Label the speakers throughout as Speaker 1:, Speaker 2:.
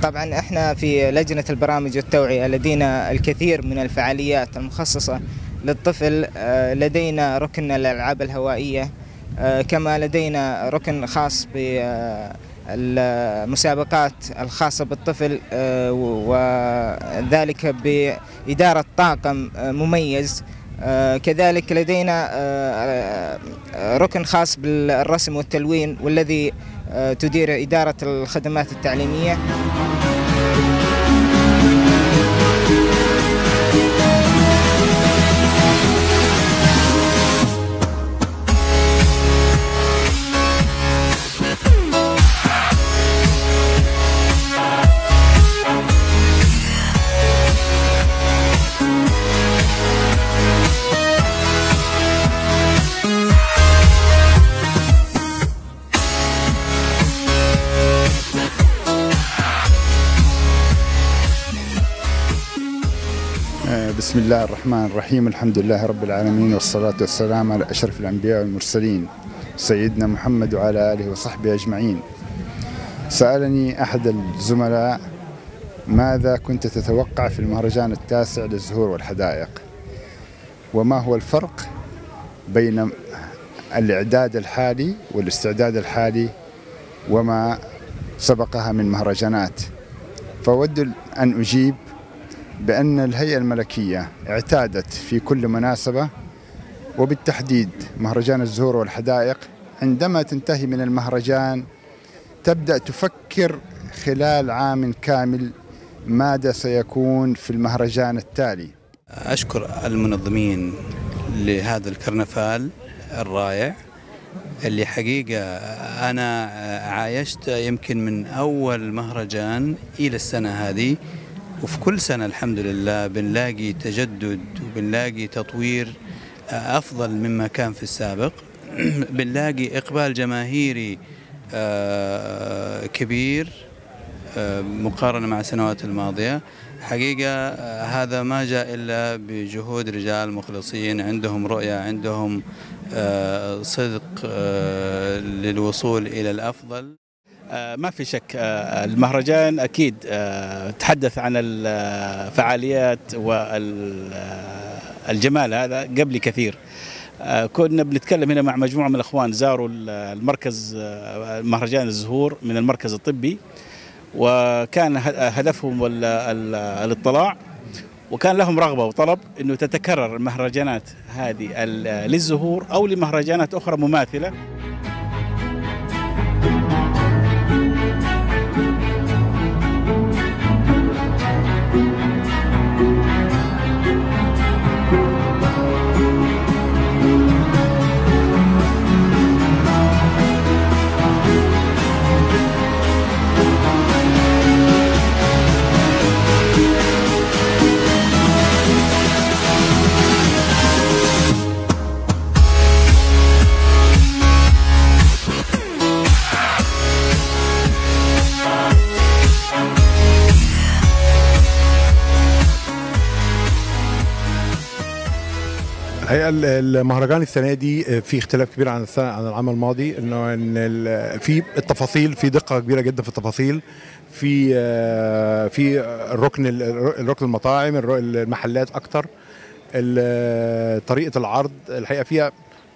Speaker 1: طبعا احنا في لجنة البرامج والتوعية لدينا الكثير من الفعاليات المخصصة للطفل. لدينا ركن الألعاب الهوائية، كما لدينا ركن خاص بالمسابقات الخاصة بالطفل، وذلك بإدارة طاقم مميز. كذلك لدينا ركن خاص بالرسم والتلوين، والذي تدير إدارة الخدمات التعليمية.
Speaker 2: بسم الله الرحمن الرحيم. الحمد لله رب العالمين، والصلاة والسلام على أشرف الأنبياء والمرسلين سيدنا محمد وعلى آله وصحبه أجمعين. سألني أحد الزملاء: ماذا كنت تتوقع في المهرجان التاسع للزهور والحدائق؟ وما هو الفرق بين الإعداد الحالي والاستعداد الحالي وما سبقها من مهرجانات؟ فأود أن أجيب بأن الهيئة الملكية اعتادت في كل مناسبة، وبالتحديد مهرجان الزهور والحدائق، عندما تنتهي من المهرجان تبدأ تفكر خلال عام كامل ماذا سيكون في المهرجان التالي.
Speaker 3: أشكر المنظمين لهذا الكرنفال الرائع اللي حقيقة أنا عايشت يمكن من أول مهرجان إلى السنة هذه، وفي كل سنة الحمد لله بنلاقي تجدد وبنلاقي تطوير أفضل مما كان في السابق. بنلاقي إقبال جماهيري كبير مقارنة مع السنوات الماضية. حقيقة هذا ما جاء إلا بجهود رجال مخلصين عندهم رؤية، عندهم صدق للوصول إلى الأفضل.
Speaker 4: ما في شك المهرجان أكيد تحدث عن الفعاليات والجمال هذا قبل كثير. كنا بنتكلم هنا مع مجموعة من الأخوان زاروا المركز مهرجان الزهور من المركز الطبي، وكان هدفهم الاطلاع، وكان لهم رغبة وطلب أنه تتكرر المهرجانات هذه للزهور أو لمهرجانات أخرى مماثلة.
Speaker 5: الحقيقه المهرجان السنه دي في اختلاف كبير عن العام الماضي، انه في التفاصيل، في دقه كبيره جدا في التفاصيل، في الركن المطاعم، المحلات اكتر، طريقه العرض الحقيقه فيها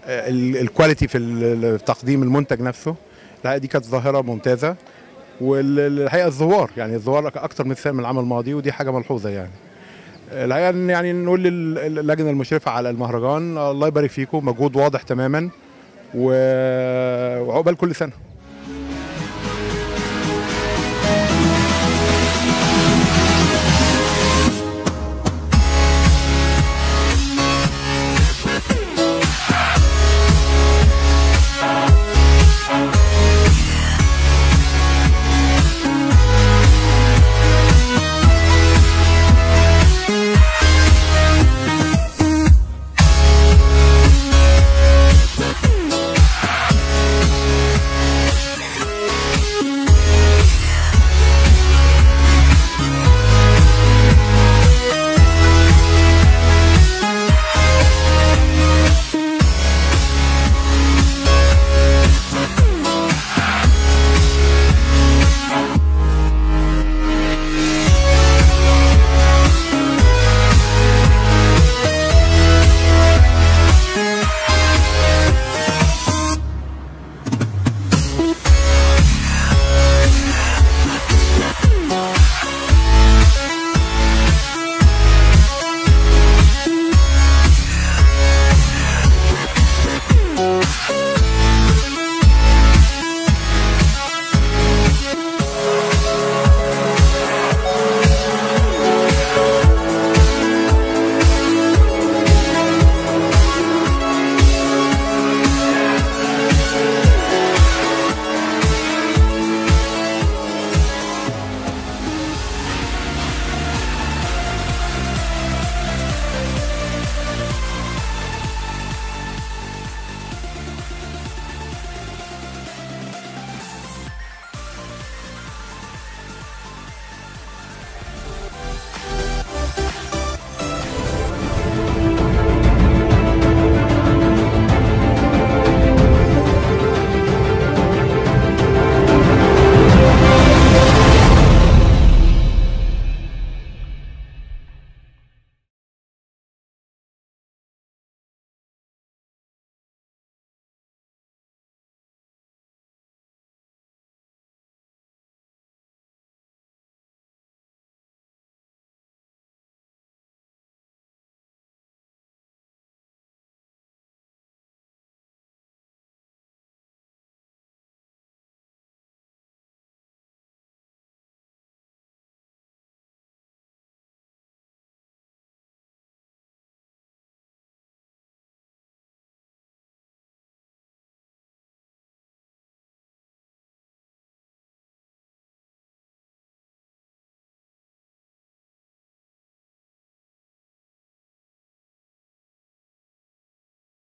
Speaker 5: الكواليتي في تقديم المنتج نفسه. الحقيقه دي كانت ظاهره ممتازه، والحقيقه الزوار اكتر من العام الماضي، ودي حاجه ملحوظه يعني. الحقيقه يعني نقول للجنه المشرفه على المهرجان الله يبارك فيكم، مجهود واضح تماما، وعقبال كل سنه.